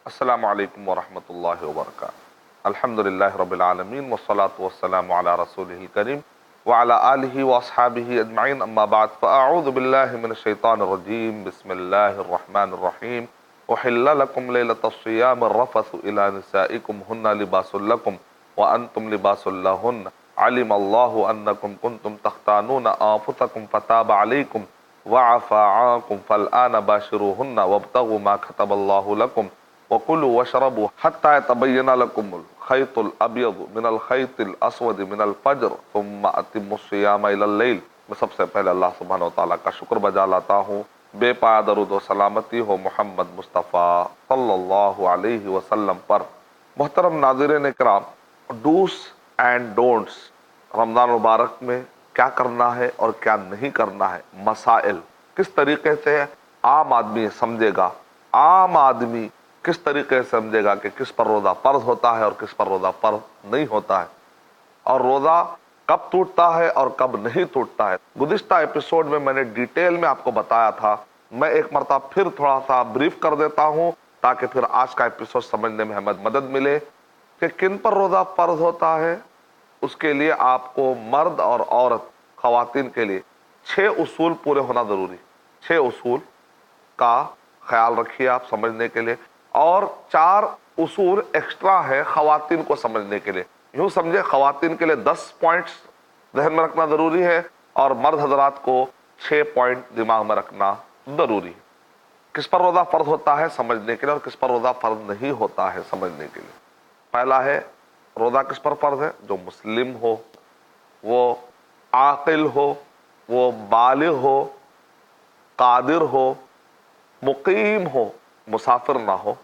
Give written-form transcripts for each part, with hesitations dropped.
السلام علیکم ورحمۃ اللہ وبرکاتہ۔ الحمدللہ رب العالمین والصلاة والسلام علی رسولہ الکریم وعلی آلہ واصحابہ اجمعین، اما بعد فاعوذ باللہ من الشیطان الرجیم، بسم اللہ الرحمن الرحیم۔ احل لکم لیلۃ الصیام الرفث الی نسائکم ہن لباس لکم وانتم لباس لہن، علم اللہ انکم کنتم تختانون انفسکم فتاب علیکم وعفا عنکم فالآن باشروہن وابتغوا ما کتب اللہ لکم وَكُلُوا وَاشْرَبُوا حَتَّى يَتَبَيَّنَ لَكُمُ الْخَيْطُ الْأَبْيَضُ مِنَ الْخَيْطِ الْأَسْوَدِ مِنَ الْفَجْرِ ثُمَّ أَتِمُّوا الصِّيَامَ إِلَى اللَّيْلِ۔ میں سب سے پہلے اللہ سبحانہ وتعالیٰ کا شکر بجا لاتا ہوں، بے پایا درود و سلامتی ہو محمد مصطفیٰ صلی اللہ علیہ وسلم پر۔ محترم ناظرین کرام، ڈوز اینڈ ڈونٹس، رمضان مبارک میں کیا کرنا ہے اور کیا نہیں کرنا ہے، مسائل کس طریقے سے عام آدمی سمجھے گا، عام آدمی کس طریقے سے سمجھے گا کہ کس پر روزہ فرض ہوتا ہے اور کس پر روزہ فرض نہیں ہوتا ہے، اور روزہ کب ٹوٹتا ہے اور کب نہیں ٹوٹتا ہے۔ گزشتہ ایپیسوڈ میں نے ڈیٹیل میں آپ کو بتایا تھا، میں ایک مرتبہ پھر تھوڑا سا بریف کر دیتا ہوں تاکہ پھر آج کا ایپیسوڈ سمجھنے میں ہمیں مدد ملے کہ کن پر روزہ فرض ہوتا ہے۔ اس کے لیے آپ کو مرد اور عورت، خواتین کے لیے 6 اصول پورے ہونا ضروری، 6 اصول کا خیال رکھیے آپ سمجھنے کے لیے، اور 4 اصول ایکسٹرا ہے خواتین کو سمجھنے کے لیے۔ یوں سمجھے خواتین کے لیے 10 پوائنٹس ذہن میں رکھنا ضروری ہے اور مرد حضرات کو 6 پوائنٹ دماغ میں رکھنا ضروری ہے۔ کس پر روزہ فرض ہوتا ہے سمجھنے کے لیے اور کس پر روزہ فرض نہیں ہوتا ہے سمجھنے کے لیے۔ پہلا ہے، روزہ کس پر فرض ہے؟ جو مسلم ہو، وہ عاقل ہو، وہ بالغ ہو، قادر ہو، مقیم ہو، مسافر نہ ہو،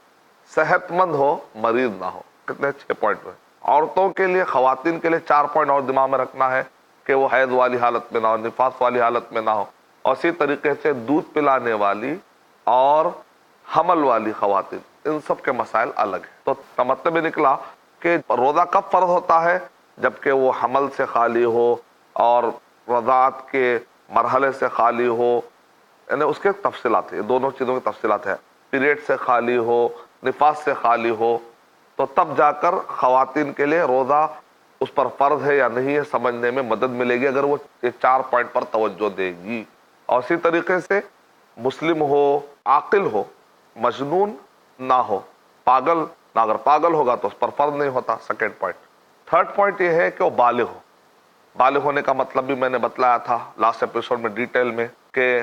صحت مند ہو، مریض نہ ہو۔ کتنے 6 پوائنٹ میں۔ عورتوں کے لیے، خواتین کے لیے 4 پوائنٹ اور دماغ میں رکھنا ہے کہ وہ حیض والی حالت میں نہ ہو، نفاس والی حالت میں نہ ہو، اور اسی طریقے سے دودھ پلانے والی اور حمل والی خواتین، ان سب کے مسائل الگ ہیں۔ تو کا مطلب یہ نکلا کہ روزہ کب فرض ہوتا ہے؟ جبکہ وہ حمل سے خالی ہو اور رضاعت کے مرحلے سے خالی ہو، یعنی اس کے تفصیلات ہیں، یہ دونوں چیزوں کی تفصیلات ہیں، پیریڈ سے خالی ہو، نفاس سے خالی ہو، تو تب جا کر خواتین کے لیے روزہ اس پر فرض ہے یا نہیں ہے سمجھنے میں مدد ملے گی اگر وہ یہ 4 پوائنٹ پر توجہ دے گی۔ اور اسی طریقے سے مسلم ہو، عاقل ہو، مجنون نہ ہو، پاگل نہ، اگر پاگل ہوگا تو اس پر فرض نہیں ہوتا، سیکنڈ پوائنٹ۔ تھرڈ پوائنٹ یہ ہے کہ وہ بالغ ہو۔ بالغ ہونے کا مطلب بھی میں نے بتلایا تھا لاسٹ ایپیسوڈ میں ڈیٹیل میں کہ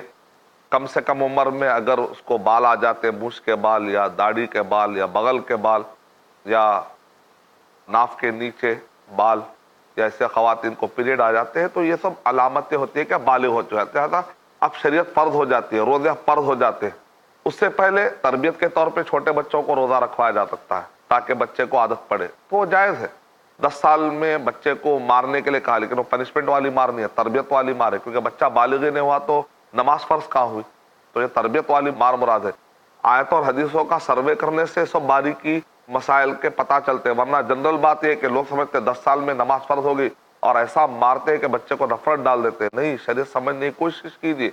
کم سے کم عمر میں اگر اس کو بال آ جاتے، مونچھ کے بال یا داڑھی کے بال یا بغل کے بال یا ناف کے نیچے بال، یا ایسے خواتین کو پیریڈ آ جاتے ہیں، تو یہ سب علامتیں ہوتی ہیں کہ بالغ ہو جاتے ہیں، اب شریعت فرض ہو جاتی ہے، روزے فرض ہو جاتے ہیں۔ اس سے پہلے تربیت کے طور پہ چھوٹے بچوں کو روزہ رکھوایا جا سکتا ہے تاکہ بچے کو عادت پڑے، تو وہ جائز ہے۔ 10 سال میں بچے کو مارنے کے لیے کہا، لیکن وہ پنشمنٹ والی مار نہیں ہے، تربیت والی مار ہے، کیونکہ بچہ بالغ ہی نہیں ہوا تو نماز فرض کہاں ہوئی؟ تو یہ تربیت والی مار مراد ہے۔ آیتوں اور حدیثوں کا سروے کرنے سے سب باریکی مسائل کے پتہ چلتے ہیں، ورنہ جنرل بات یہ ہے کہ لوگ سمجھتے ہیں 10 سال میں نماز فرض ہوگی اور ایسا مارتے ہیں کہ بچے کو نفرت ڈال دیتے ہیں۔ نہیں، شریعت سمجھنے کی کوشش کیجیے۔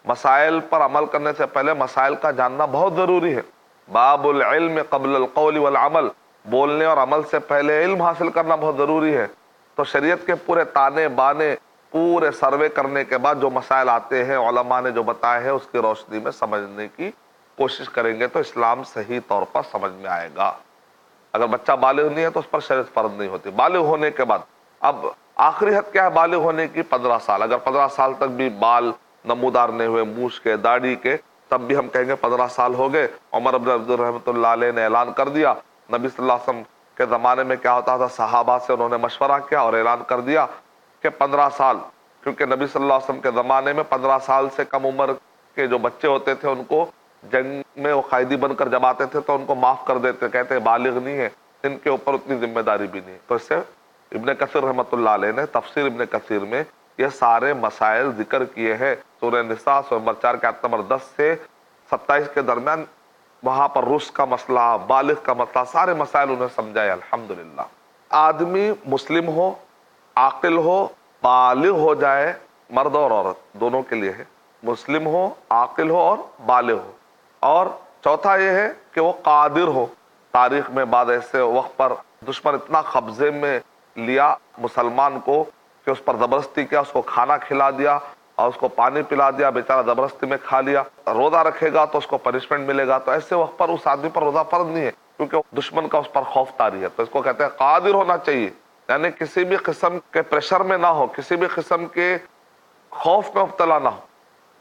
مسائل پر عمل کرنے سے پہلے مسائل کا جاننا بہت ضروری ہے۔ باب العلم قبل القول والعمل، بولنے اور عمل سے پہلے علم حاصل کرنا بہت ضروری ہے۔ تو شریعت کے پورے تانے بانے پورے سروے کرنے کے بعد جو مسائل آتے ہیں علماء نے جو بتائے ہیں اس کی روشنی میں سمجھنے کی کوشش کریں گے تو اسلام صحیح طور پر سمجھ میں آئے گا۔ اگر بچہ بالغ نہیں ہے تو اس پر شریعت فرض نہیں ہوتی۔ بالغ ہونے کے بعد، اب آخری حد کیا ہے بالغ ہونے کی؟ 15 سال۔ اگر 15 سال تک بھی بال نمودار نہیں ہوئے، مونچھ کے، داڑھی کے، تب بھی ہم کہیں گے 15 سال ہو گئے۔ عمر بن عبد رحمۃ اللہ علیہ نے اعلان کر دیا، نبی صلی اللہ علیہ وسلم کے زمانے میں کیا ہوتا تھا، صحابہ سے انہوں نے مشورہ کیا اور اعلان کر دیا کہ 15 سال، کیونکہ نبی صلی اللہ علیہ وسلم کے زمانے میں 15 سال سے کم عمر کے جو بچے ہوتے تھے ان کو جنگ میں وہ قیدی بن کر جب آتے تھے تو ان کو معاف کر دیتے، کہتے ہیں بالغ نہیں ہے، ان کے اوپر اتنی ذمہ داری بھی نہیں ہے۔ تو اس سے ابن کثیر رحمۃ اللہ علیہ نے تفسیر ابن کثیر میں یہ سارے مسائل ذکر کیے ہیں۔ سورہ نساء سورہ نمبر 4 کے آیت نمبر 10 سے 27 کے درمیان وہاں پر رشد کا مسئلہ، بالغ کا مسئلہ، سارے مسائل انہیں سمجھائے الحمدللہ۔ آدمی مسلم ہو، عاقل ہو، بالغ ہو جائے، مرد اور عورت دونوں کے لیے ہے، مسلم ہو، عاقل ہو اور بالغ ہو۔ اور چوتھا یہ ہے کہ وہ قادر ہو، تاریخ میں بعد ایسے وقت پر دشمن اتنا قبضے میں لیا مسلمان کو کہ اس پر زبردستی کیا، اس کو کھانا کھلا دیا اور اس کو پانی پلا دیا، بیچارہ زبردستی میں کھا لیا. روزہ رکھے گا تو اس کو پنشمنٹ ملے گا. تو ایسے وقت پر اس آدمی پر روزہ فرض نہیں ہے، کیونکہ دشمن کا اس پر خوف طاری ہے. تو اس کو کہتے ہیں قادر ہونا چاہیے، یعنی کسی بھی قسم کے پریشر میں نہ ہو، کسی بھی قسم کے خوف میں مبتلا نہ ہو.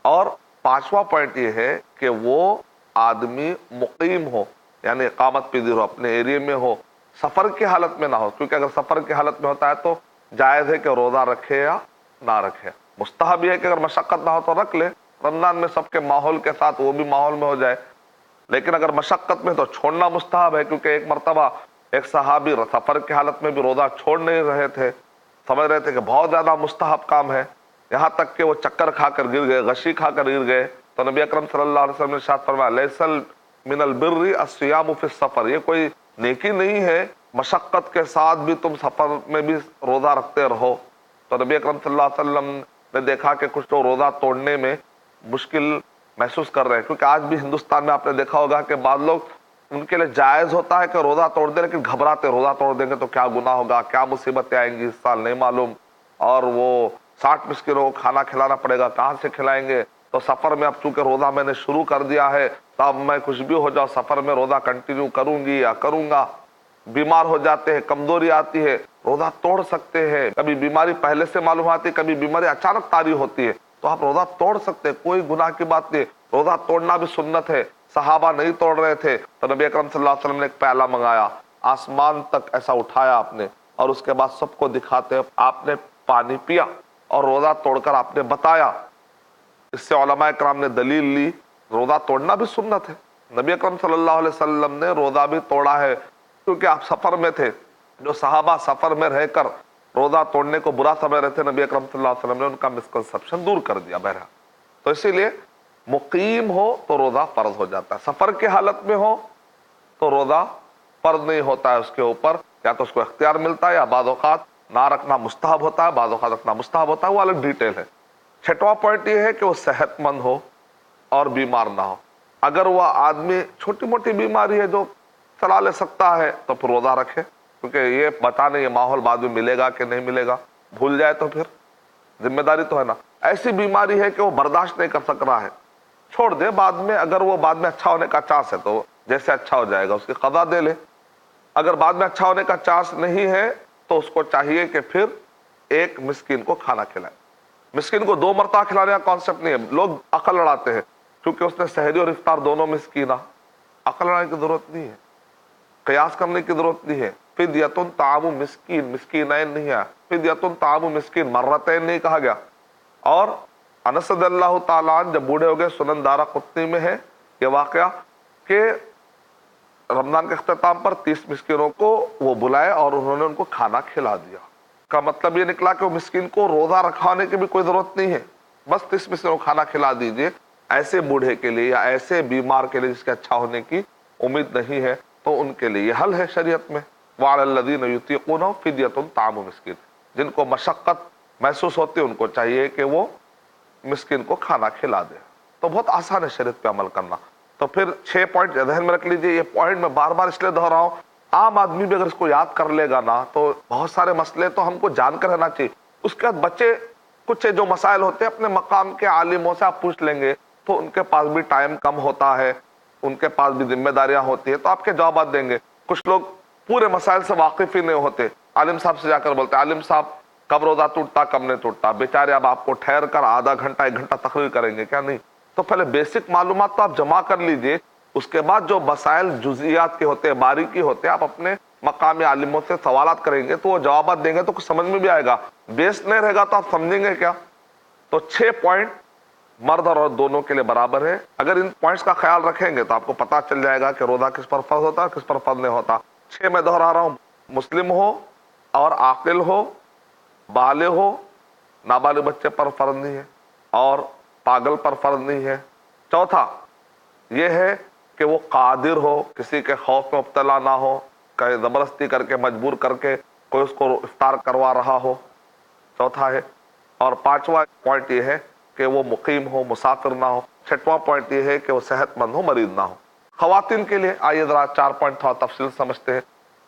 اور پانچواں پوائنٹ یہ ہے کہ وہ آدمی مقیم ہو، یعنی اقامت پذیر ہو، اپنے ایریے میں ہو، سفر کی حالت میں نہ ہو. کیونکہ اگر سفر کی حالت میں ہوتا ہے تو جائز ہے کہ روزہ رکھے یا نہ رکھے. مستحب یہ ہے کہ اگر مشقت نہ ہو تو رکھ لے، رمضان میں سب کے ماحول کے ساتھ وہ بھی ماحول میں ہو جائے. لیکن اگر مشقت میں تو چھوڑنا مستحب ہے، کیونکہ ایک مرتبہ ایک صحابی سفر کی حالت میں بھی روزہ چھوڑ نہیں رہے تھے، سمجھ رہے تھے کہ بہت زیادہ مستحب کام ہے، یہاں تک کہ وہ چکر کھا کر گر گئے، غشی کھا کر گر گئے. تو نبی اکرم صلی اللہ علیہ وسلم نے ارشاد فرمایا لیس من البر الصیام فی السفر، یہ کوئی نیکی نہیں ہے مشقت کے ساتھ بھی تم سفر میں بھی روزہ رکھتے رہو. تو نبی اکرم صلی اللہ علیہ وسلم نے دیکھا کہ کچھ لوگ روزہ توڑنے میں مشکل محسوس کر رہے ہیں، کیونکہ آج بھی ہندوستان میں آپ نے دیکھا ہوگا کہ بعض لوگ ان کے لیے جائز ہوتا ہے کہ روزہ توڑ دیں، لیکن گھبراتے روزہ توڑ دیں گے تو کیا گناہ ہوگا، کیا مصیبتیں آئیں گی اس سال نہیں معلوم، اور وہ 60 مسکینوں کو کھانا کھلانا پڑے گا، کہاں سے کھلائیں گے. تو سفر میں اب چونکہ روزہ میں نے شروع کر دیا ہے تو اب میں کچھ بھی ہو جاؤ سفر میں روزہ کنٹینیو کروں گی یا کروں گا. بیمار ہو جاتے ہیں، کمزوری آتی ہے، روزہ توڑ سکتے ہیں. کبھی بیماری پہلے سے معلوم آتی ہے، کبھی بیماری اچانک طاری ہوتی ہے، تو آپ روزہ توڑ سکتے ہیں، کوئی گناہ کی بات نہیں. روزہ توڑنا بھی سنت ہے. صحابہ نہیں توڑ رہے تھے تو نبی اکرم صلی اللہ علیہ وسلم نے ایک پیالہ منگایا، آسمان تک ایسا اٹھایا آپ نے، اور اس کے بعد سب کو دکھاتے آپ نے پانی پیا اور روزہ توڑ کر آپ نے بتایا. اس سے علماء کرام نے دلیل لی روزہ توڑنا بھی سنت ہے. نبی اکرم صلی اللہ علیہ وسلم نے روزہ بھی توڑا ہے، کیونکہ آپ سفر میں تھے. جو صحابہ سفر میں رہ کر روزہ توڑنے کو برا سمجھ رہے تھے، نبی اکرم صلی اللہ علیہ وسلم نے ان کا مسکنسپشن دور کر دیا. بہرحال تو اسی لیے مقیم ہو تو روزہ فرض ہو جاتا ہے، سفر کی حالت میں ہو تو روزہ فرض نہیں ہوتا ہے اس کے اوپر، یا تو اس کو اختیار ملتا ہے یا بعض اوقات نہ رکھنا مستحب ہوتا ہے، بعض اوقات رکھنا مستحب ہوتا ہے، وہ الگ ڈیٹیل ہے. چھٹواں پوائنٹ یہ ہے کہ وہ صحت مند ہو اور بیمار نہ ہو. اگر وہ آدمی چھوٹی موٹی بیماری ہے جو چلا لے سکتا ہے تو پھر روزہ رکھے، کیونکہ یہ پتہ نہیں یہ ماحول بعد میں ملے گا کہ نہیں ملے گا، بھول جائے تو پھر ذمہ داری تو ہے نا. ایسی بیماری ہے کہ وہ برداشت نہیں کر سک رہا ہے، چھوڑ دے، بعد میں اگر وہ بعد میں اچھا ہونے کا چانس ہے تو جیسے اچھا ہو جائے گا اس کی قضا دے لے. اگر بعد میں اچھا ہونے کا چانس نہیں ہے تو اس کو چاہیے کہ پھر ایک مسکین کو کھانا کھلائے. مسکین کو 2 مرتبہ کھلانے کا کانسیپٹ نہیں ہے. لوگ عقل لڑاتے ہیں کیونکہ اس نے سحری اور افطار دونوں مسکینہ. عقل لڑانے کی ضرورت نہیں ہے، قیاس کرنے کی ضرورت نہیں ہے. فدیۃ طعام مسکین، مسکینین نہیں ہے، فدیۃ طعام مسکین، مرتین نہیں کہا گیا. اور انس رضی اللہ تعالیٰ عنہ جب بوڑھے ہو گئے، سنن دارقطنی میں ہے یہ واقعہ کہ رمضان کے اختتام پر 30 مسکینوں کو وہ بلائے اور انہوں نے ان کو کھانا کھلا دیا. کا مطلب یہ نکلا کہ وہ مسکین کو روزہ رکھانے کی بھی کوئی ضرورت نہیں ہے، بس 30 مسکینوں کو کھانا کھلا دیجئے. ایسے بوڑھے کے لیے یا ایسے بیمار کے لیے جس کے اچھا ہونے کی امید نہیں ہے تو ان کے لیے یہ حل ہے شریعت میں. وعلی الذین یطیقونہ فدیۃ طعام مسکین، جن کو مشقت محسوس ہوتی ہے ان کو چاہیے کہ وہ مسکین کو کھانا کھلا دے. تو بہت آسان ہے شریعت پہ عمل کرنا. تو پھر 6 پوائنٹ ذہن میں رکھ لیجئے. یہ پوائنٹ میں بار بار اس لیے دہراؤں، عام آدمی بھی اگر اس کو یاد کر لے گا نا تو بہت سارے مسئلے تو ہم کو جان کر رہنا چاہیے. اس کے بعد بچے کچھ جو مسائل ہوتے ہیں اپنے مقام کے عالموں سے آپ پوچھ لیں گے تو ان کے پاس بھی ٹائم کم ہوتا ہے، ان کے پاس بھی ذمہ داریاں ہوتی ہیں، تو آپ کے جوابات دیں گے. کچھ لوگ پورے مسائل سے واقف ہی نہیں ہوتے، عالم صاحب سے جا کر بولتے عالم صاحب کب روزہ ٹوٹتا کب نہیں ٹوٹتا. بیچارے اب آپ کو ٹھہر کر آدھا گھنٹہ 1 گھنٹہ تقریر کریں گے کیا نہیں. تو پہلے بیسک معلومات تو آپ جمع کر لیجئے، اس کے بعد جو مسائل جزئیات کے ہوتے ہیں، باریکی ہوتے ہیں، آپ اپنے مقامی عالموں سے سوالات کریں گے تو وہ جوابات دیں گے تو کچھ سمجھ میں بھی آئے گا. بیس نہیں رہے گا تو آپ سمجھیں گے کیا. تو 6 پوائنٹ مرد اور عورت دونوں کے لیے برابر ہے. اگر ان پوائنٹس کا خیال رکھیں گے تو آپ کو پتا چل جائے گا کہ روزہ کس پر فرض ہوتا ہے کس پر فرض نہیں ہوتا. 6 میں دہرا رہا ہوں، مسلم ہو اور عاقل ہو، بالغ ہو، نابالغ بچے پر فرض نہیں ہے اور پاگل پر فرض نہیں ہے. چوتھا یہ ہے کہ وہ قادر ہو، کسی کے خوف میں مبتلا نہ ہو، کہ زبردستی کر کے مجبور کر کے کوئی اس کو افطار کروا رہا ہو. چوتھا ہے. اور 5واں پوائنٹ یہ ہے کہ وہ مقیم ہو، مسافر نہ ہو. 6واں پوائنٹ یہ ہے کہ وہ صحت مند ہو، مریض نہ ہو. خواتین کے لیے آئیے ذرا 4 پوائنٹ تھوڑا تفصیل سمجھتے ہیں۔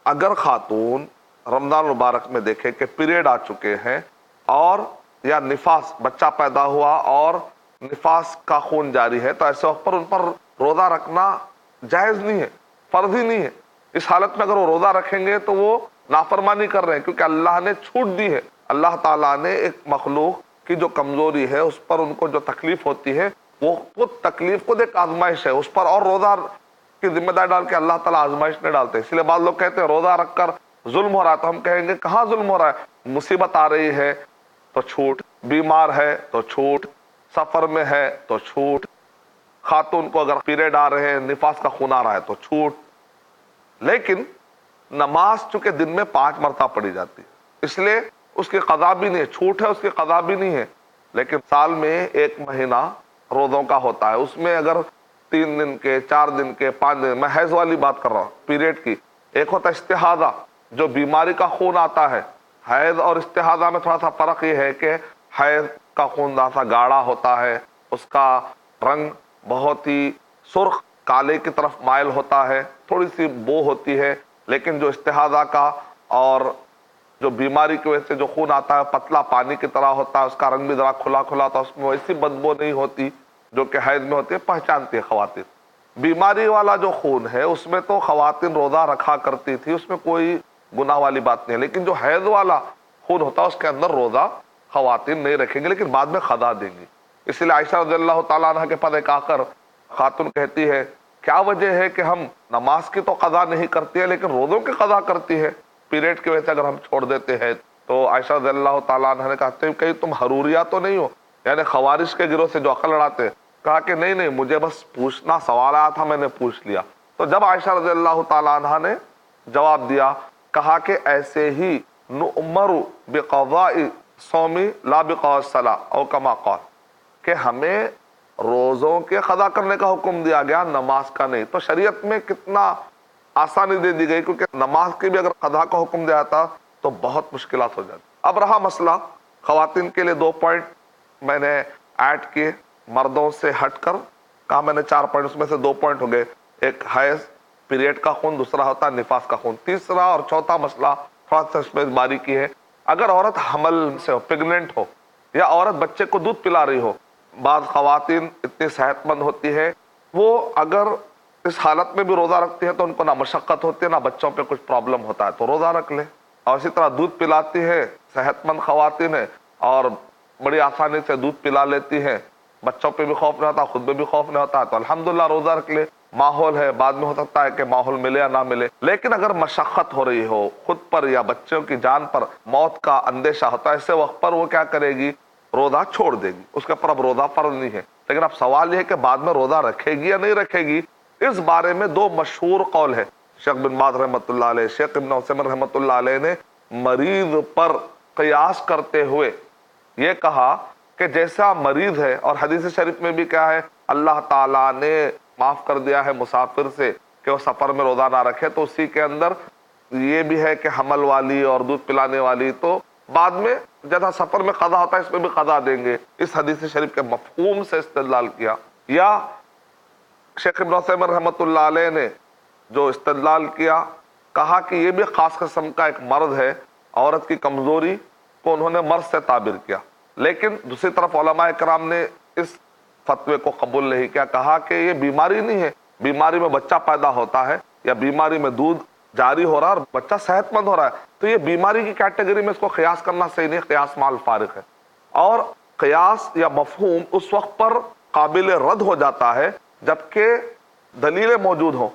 اگر خاتون رمضان مبارک میں دیکھے کہ پیریڈ آ چکے ہیں اور یا نفاس بچہ پیدا ہوا اور نفاس کا خون جاری ہے، تو ایسے وقت پر ان پر روزہ رکھنا جائز نہیں ہے، فرض ہی نہیں ہے۔ اس حالت میں اگر وہ روزہ رکھیں گے تو وہ نافرمانی کر رہے ہیں، کیونکہ اللہ نے چھوٹ دی ہے۔ اللہ تعالیٰ نے ایک مخلوق کی جو کمزوری ہے، اس پر ان کو جو تکلیف ہوتی ہے، وہ خود تکلیف خود ایک آزمائش ہے، اس پر اور روزہ کی ذمہ داری ڈال کے اللہ تعالیٰ آزمائش نہیں ڈالتے۔ اس لیے بعض لوگ کہتے ہیں روزہ رکھ کر ظلم ہو رہا ہے، تو ہم کہیں گے کہاں ظلم ہو رہا ہے؟ مصیبت آ رہی ہے تو چھوٹ، بیمار ہے تو چھوٹ، سفر میں ہے تو چھوٹ، خاتون کو اگر پیریڈ آ رہے ہیں، نفاس کا خون آ رہا ہے تو چھوٹ۔ لیکن نماز چونکہ دن میں 5 مرتبہ پڑھی جاتی ہے، اس لیے اس کی قضا بھی نہیں ہے، چھوٹ ہے اس کی قضا بھی نہیں ہے۔ لیکن سال میں 1 مہینہ روزوں کا ہوتا ہے، اس میں اگر 3 دن کے، 4 دن کے، 5 دن، میں حیض والی بات کر رہا ہوں، پیریڈ کی۔ ایک ہوتا ہے استحاضہ، جو بیماری کا خون آتا ہے۔ حیض اور استحاضہ میں تھوڑا سا فرق یہ ہے کہ حیض کا خون تھوڑا سا گاڑھا ہوتا ہے، اس کا رنگ بہت ہی سرخ کالے کی طرف مائل ہوتا ہے، تھوڑی سی بو ہوتی ہے۔ لیکن جو استحاضہ کا اور جو بیماری کی وجہ سے جو خون آتا ہے پتلا پانی کی طرح ہوتا ہے، اس کا رنگ بھی ذرا کھلا کھلا ہوتا ہے، اس میں ویسی بدبو نہیں ہوتی جو کہ حیض میں ہوتی ہے، پہچانتی ہے خواتین۔ بیماری والا جو خون ہے اس میں تو خواتین روزہ رکھا کرتی تھی، اس میں کوئی گناہ والی بات نہیں ہے۔ لیکن جو حیض والا خون ہوتا ہے اس کے اندر روزہ خواتین نہیں رکھیں گے، لیکن بعد میں قضا دیں گی۔ اس لیے عائشہ رضی اللہ تعالیٰ عنہ کے پاس ایک آ کر خاتون کہتی ہے کیا وجہ ہے کہ ہم نماز کی تو قضا نہیں کرتی ہے لیکن روزوں کی قضا کرتی ہے؟ پیریڈ کی وجہ سے اگر ہم چھوڑ دیتے ہیں تو عائشہ رضی اللہ تعالیٰ عنہ نے کہا کہ تم حروریہ تو نہیں ہو، یعنی خوارج کے گروہ سے جو عقل لڑاتے ہیں؟ کہا کہ نہیں، مجھے بس پوچھنا، سوال آیا تھا، میں نے پوچھ لیا۔ تو جب عائشہ رضی اللہ تعالیٰ عنہ نے جواب دیا، کہا کہ ایسے ہی نؤمر بقضاء صوم لا بقضاء الصلاۃ او کما قال، کہ ہمیں روزوں کے قضا کرنے کا حکم دیا گیا، نماز کا نہیں۔ تو شریعت میں کتنا آسانی دے دی گئی، کیونکہ نماز کی بھی اگر قضا کا حکم دیا تھا تو بہت مشکلات ہو جاتی۔ اب رہا مسئلہ خواتین کے لیے 2 پوائنٹ میں نے ایڈ کیے، مردوں سے ہٹ کر کہا میں نے 4 پوائنٹ، اس میں سے 2 پوائنٹ ہو گئے، ایک حیض پیریڈ کا خون، دوسرا ہوتا ہے نفاس کا خون۔ تیسرا اور چوتھا مسئلہ تھوڑا سا اس میں باریکی ہے، اگر عورت حمل سے ہو، پریگننٹ ہو، یا عورت بچے کو دودھ پلا رہی ہو۔ بعض خواتین اتنی صحت مند ہوتی ہے، وہ اگر اس حالت میں بھی روزہ رکھتی ہے تو ان کو نہ مشقت ہوتی ہے نہ بچوں پہ کچھ پرابلم ہوتا ہے، تو روزہ رکھ لے۔ اور اسی طرح دودھ پلاتی ہے، صحت مند خواتین ہے اور بڑی آسانی سے دودھ پلا لیتی ہیں، بچوں پہ بھی خوف نہیں ہوتا، خود پہ بھی خوف نہیں ہوتا، تو الحمدللہ روزہ رکھ لے۔ ماحول ہے، بعد میں ہو سکتا ہے کہ ماحول ملے یا نہ ملے، لیکن اگر مشقت ہو رہی ہو، خود پر یا بچوں کی جان پر موت کا اندیشہ ہوتا ہے، ایسے وقت پر وہ کیا کرے گی؟ روزہ چھوڑ دے گی، اس کے اوپر اب روزہ فرض نہیں ہے۔ لیکن اب سوال یہ ہے کہ بعد میں روزہ رکھے گی یا نہیں رکھے گی؟ اس بارے میں 2 مشہور قول ہے، شیخ بن باز رحمۃ اللہ علیہ، شیخ ابن عثیمین رحمۃ اللہ علیہ نے مریض پر قیاس کرتے ہوئے یہ کہا کہ جیسا مریض ہے، اور حدیث شریف میں بھی کیا ہے، اللہ تعالیٰ نے معاف کر دیا ہے مسافر سے کہ وہ سفر میں روزہ نہ رکھے، تو اسی کے اندر یہ بھی ہے کہ حمل والی اور دودھ پلانے والی، تو بعد میں جیسا سفر میں قضا ہوتا ہے اس میں بھی قضا دیں گے۔ اس حدیث شریف کے مفہوم سے استدلال کیا۔ یا شیخ ابن عثیمین رحمۃ اللہ علیہ نے جو استدلال کیا، کہا کہ یہ بھی خاص قسم کا ایک مرض ہے، عورت کی کمزوری کو انہوں نے مرض سے تعبیر کیا۔ لیکن دوسری طرف علماء کرام نے اس فتوے کو قبول نہیں کیا، کہا کہ یہ بیماری نہیں ہے، بیماری میں بچہ پیدا ہوتا ہے یا بیماری میں دودھ جاری ہو رہا ہے اور بچہ صحت مند ہو رہا ہے، تو یہ بیماری کی کیٹیگری میں اس کو قیاس کرنا صحیح نہیں، قیاس مع الفارق ہے۔ اور قیاس یا مفہوم اس وقت پر قابل رد ہو جاتا ہے جبکہ دلیلیں موجود ہوں۔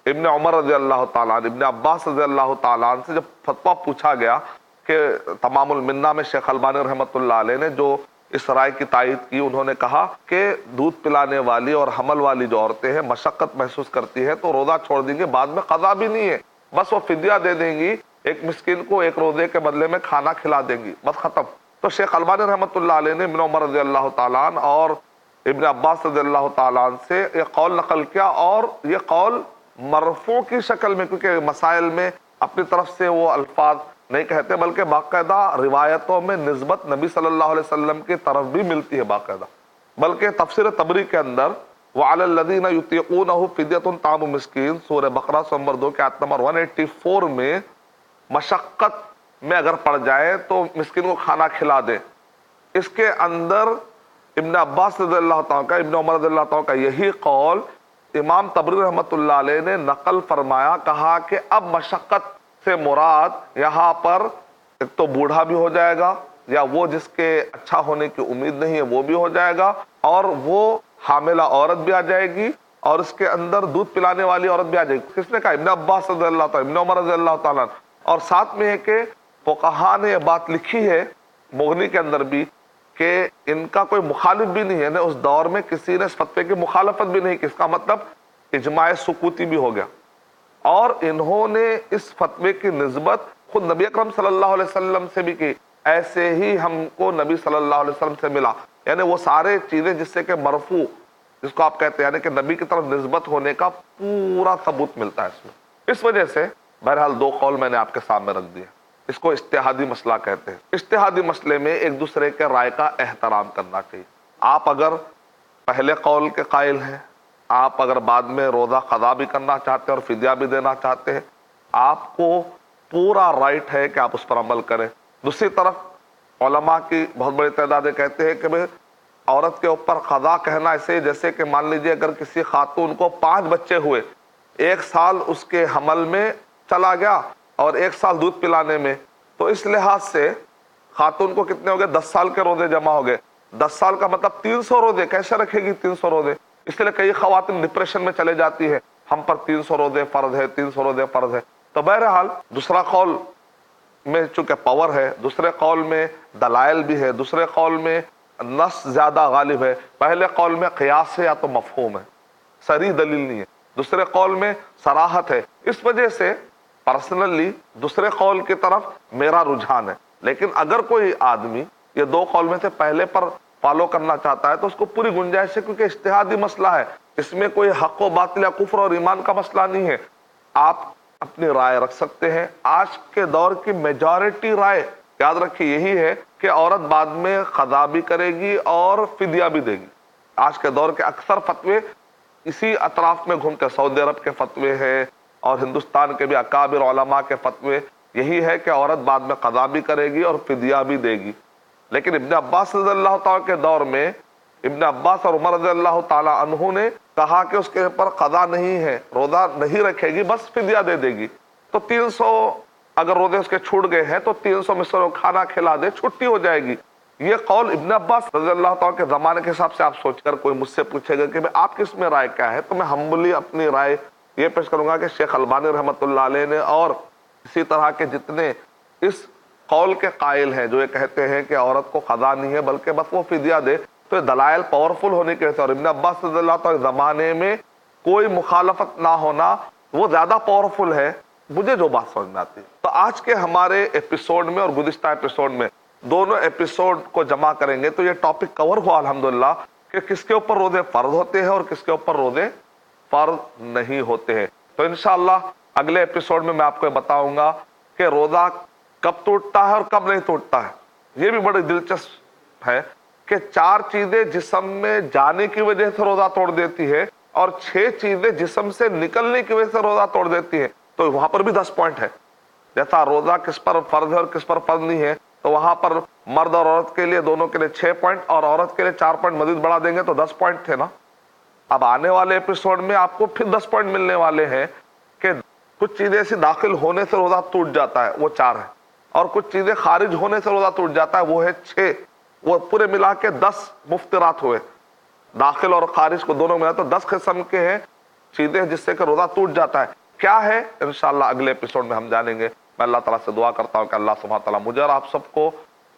ابن عمر رضی اللہ تعالیٰ عنہ، ابن عباس رضی اللہ تعالیٰ عنہ سے جب فتویٰ پوچھا گیا کہ تمام المنہ میں شیخ البانی رحمۃ اللہ علیہ نے جو اس رائے کی تائید کی، انہوں نے کہا کہ دودھ پلانے والی اور حمل والی جو عورتیں ہیں مشقت محسوس کرتی ہے تو روزہ چھوڑ دیں گے، بعد میں قضا بھی نہیں ہے، بس وہ فدیہ دے دیں گی، ایک مسکین کو ایک روزے کے بدلے میں کھانا کھلا دیں گی، بس ختم۔ تو شیخ البانی رحمۃ اللہ علیہ نے ابن عمر رضی اللہ تعالیٰ عنہ اور ابن عباس رضی اللہ تعالیٰ عنہ سے یہ قول نقل کیا، اور یہ قول مرفوع کی شکل میں، کیونکہ مسائل میں اپنی طرف سے وہ الفاظ نہیں کہتے بلکہ باقاعدہ روایتوں میں نسبت نبی صلی اللہ علیہ وسلم کی طرف بھی ملتی ہے باقاعدہ۔ بلکہ تفسیر طبری کے اندر وَعَلَى الَّذِينَ يُطِيقُونَهُ فِدْيَةٌ طَعَامُ مِسْکِین، سورہ بقرہ نمبر 2 کے آیت نمبر 184 میں مشقت میں اگر پڑ جائے تو مسکین کو کھانا کھلا دے۔ اس کے اندر ابن عباس رضی اللہ تعالیٰ کا، ابن عمر رضی اللہ تعالیٰ کا یہی قول امام طبری رحمۃ اللہ علیہ نے نقل فرمایا، کہا کہ اب مشقت سے مراد یہاں پر ایک تو بوڑھا بھی ہو جائے گا، یا وہ جس کے اچھا ہونے کی امید نہیں ہے وہ بھی ہو جائے گا، اور وہ حاملہ عورت بھی آ جائے گی، اور اس کے اندر دودھ پلانے والی عورت بھی آ جائے گی۔ کس نے کہا؟ ابن عباس رضی اللہ تعالیٰ، ابن عمر رضی اللہ تعالیٰ۔ اور ساتھ میں ہے کہ فقہا نے یہ بات لکھی ہے مغنی کے اندر بھی کہ ان کا کوئی مخالف بھی نہیں ہے، یعنی اس دور میں کسی نے اس فتوے کی مخالفت بھی نہیں کی، اس کا مطلب اجماع سکوتی بھی ہو گیا۔ اور انہوں نے اس فتوے کی نسبت خود نبی اکرم صلی اللہ علیہ وسلم سے بھی کی، ایسے ہی ہم کو نبی صلی اللہ علیہ وسلم سے ملا، یعنی وہ سارے چیزیں جس سے کہ مرفوع، جس کو آپ کہتے ہیں یعنی کہ نبی کی طرف نسبت ہونے کا پورا ثبوت ملتا ہے اس میں۔ اس وجہ سے بہرحال دو قول میں نے آپ کے سامنے رکھ دیے، اس کو اجتہادی مسئلہ کہتے ہیں۔ اجتہادی مسئلے میں ایک دوسرے کے رائے کا احترام کرنا چاہیے۔ آپ اگر پہلے قول کے قائل ہیں، آپ اگر بعد میں روزہ قضا بھی کرنا چاہتے ہیں اور فدیہ بھی دینا چاہتے ہیں، آپ کو پورا رائٹ ہے کہ آپ اس پر عمل کریں۔ دوسری طرف علماء کی بہت بڑی تعداد کہتے ہیں کہ بھئی عورت کے اوپر قضا کہنا ایسے جیسے کہ مان لیجئے اگر کسی خاتون کو 5 بچے ہوئے، 1 سال اس کے حمل میں چلا گیا اور 1 سال دودھ پلانے میں، تو اس لحاظ سے خاتون کو کتنے ہو گئے؟ 10 سال کے روزے جمع ہو گئے۔ 10 سال کا مطلب 300 روزے، کیسے رکھے گی 300 روزے؟ اس لیے کئی خواتین ڈپریشن میں چلے جاتی ہے، ہم پر 300 روزے فرض ہے، 300 روزے فرض ہے۔ تو بہرحال دوسرا قول میں چونکہ پاور ہے، دوسرے قول میں دلائل بھی ہے، دوسرے قول میں نص زیادہ غالب ہے، پہلے قول میں قیاس ہے یا تو مفہوم ہے، صریح دلیل نہیں ہے، دوسرے قول میں صراحت ہے۔ اس وجہ سے پرسنلی دوسرے قول کی طرف میرا رجحان ہے، لیکن اگر کوئی آدمی یہ دو قول میں سے پہلے پر فالو کرنا چاہتا ہے تو اس کو پوری گنجائش ہے، کیونکہ اجتہادی مسئلہ ہے، اس میں کوئی حق و باطل یا کفر اور ایمان کا مسئلہ نہیں ہے۔ آپ اپنی رائے رکھ سکتے ہیں۔ آج کے دور کی میجارٹی رائے یاد رکھیے یہی ہے کہ عورت بعد میں قضا بھی کرے گی اور فدیہ بھی دے گی۔ آج کے دور کے اکثر فتوے اسی اطراف میں گھومتے ہیں، سعودی عرب کے فتوے ہیں اور ہندوستان کے بھی اکابر علماء کے فتوے یہی ہے کہ عورت بعد میں قضا بھی کرے گی اور فدیہ بھی دے گی۔ لیکن ابن عباس رضی اللہ تعالیٰ کے دور میں ابن عباس اور عمر رضی اللہ تعالیٰ عنہ نے کہا کہ اس کے اوپر قضا نہیں ہے، روزہ نہیں رکھے گی، بس فدیہ دے دے گی۔ تو 300 اگر روزے اس کے چھوٹ گئے ہیں تو 300 میں سے کھانا کھلا دے، چھٹی ہو جائے گی۔ یہ قول ابن عباس رضی اللہ تعالیٰ کے زمانے کے حساب سے آپ سوچ کر کوئی مجھ سے پوچھے گا کہ آپ کس میں رائے کیا ہے، تو میں ہمبلی اپنی رائے یہ پیش کروں گا کہ شیخ البانی رحمۃ اللہ علیہ نے اور اسی طرح کے جتنے اس قول کے قائل ہیں جو یہ کہتے ہیں کہ عورت کو قضا نہیں ہے بلکہ بس وہ فدیہ دے، تو یہ دلائل پاورفل ہونے کی وجہ سے اور ابن عباس رضی اللہ تعالیٰ زمانے میں کوئی مخالفت نہ ہونا وہ زیادہ پاورفل ہے، مجھے جو بات سمجھ میں آتی ہے۔ تو آج کے ہمارے ایپیسوڈ میں اور گزشتہ ایپیسوڈ میں دونوں ایپیسوڈ کو جمع کریں گے تو یہ ٹاپک کور ہوا الحمدللہ کہ کس کے اوپر روزے فرض ہوتے ہیں اور کس کے اوپر روزے فرض نہیں ہوتے ہیں۔ تو انشاءاللہ اگلے ایپیسوڈ میں آپ کو بتاؤں گا کہ روزہ کب ٹوٹتا ہے اور کب نہیں ٹوٹتا ہے۔ یہ بھی بڑی دلچسپ ہے کہ 4 چیزیں جسم میں جانے کی وجہ سے روزہ توڑ دیتی ہے اور 6 چیزیں جسم سے نکلنے کی وجہ سے روزہ توڑ دیتی ہے، تو وہاں پر بھی 10 پوائنٹ ہے۔ جیسا روزہ کس پر فرض ہے اور کس پر فرض نہیں ہے، تو وہاں پر مرد اور عورت کے لیے دونوں کے لیے 6 پوائنٹ اور عورت کے لیے 4 پوائنٹ مزید بڑھا دیں گے تو 10 پوائنٹ تھے نا۔ اب آنے والے ایپیسوڈ میں آپ کو پھر 10 پوائنٹ ملنے والے ہیں کہ کچھ چیزیں ایسی داخل ہونے سے روزہ ٹوٹ جاتا ہے، وہ 4 ہے، اور کچھ چیزیں خارج ہونے سے روزہ ٹوٹ جاتا ہے، وہ ہے 6۔ وہ پورے ملا کے 10 مفطرات ہوئے، داخل اور خارج کو دونوں ملا تو 10 قسم کے ہیں چیزیں جس سے کہ روزہ ٹوٹ جاتا ہے۔ کیا ہے انشاءاللہ اگلے ایپیسوڈ میں ہم جانیں گے۔ میں اللہ تعالیٰ سے دعا کرتا ہوں کہ اللہ سبحانہ تعالیٰ مجھے اور آپ سب کو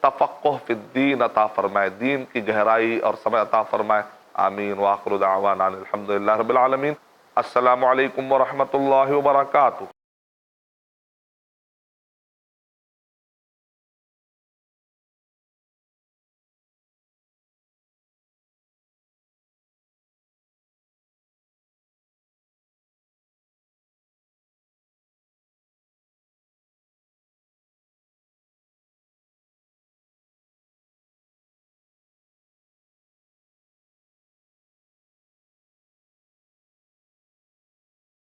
تفقہ فی الدین عطا فرمائے، دین کی گہرائی اور سمجھ عطا فرمائے، آمین۔ وآخر دعوانا الحمدللہ رب العالمین۔ السلام علیکم ورحمۃ اللہ وبرکاتہ۔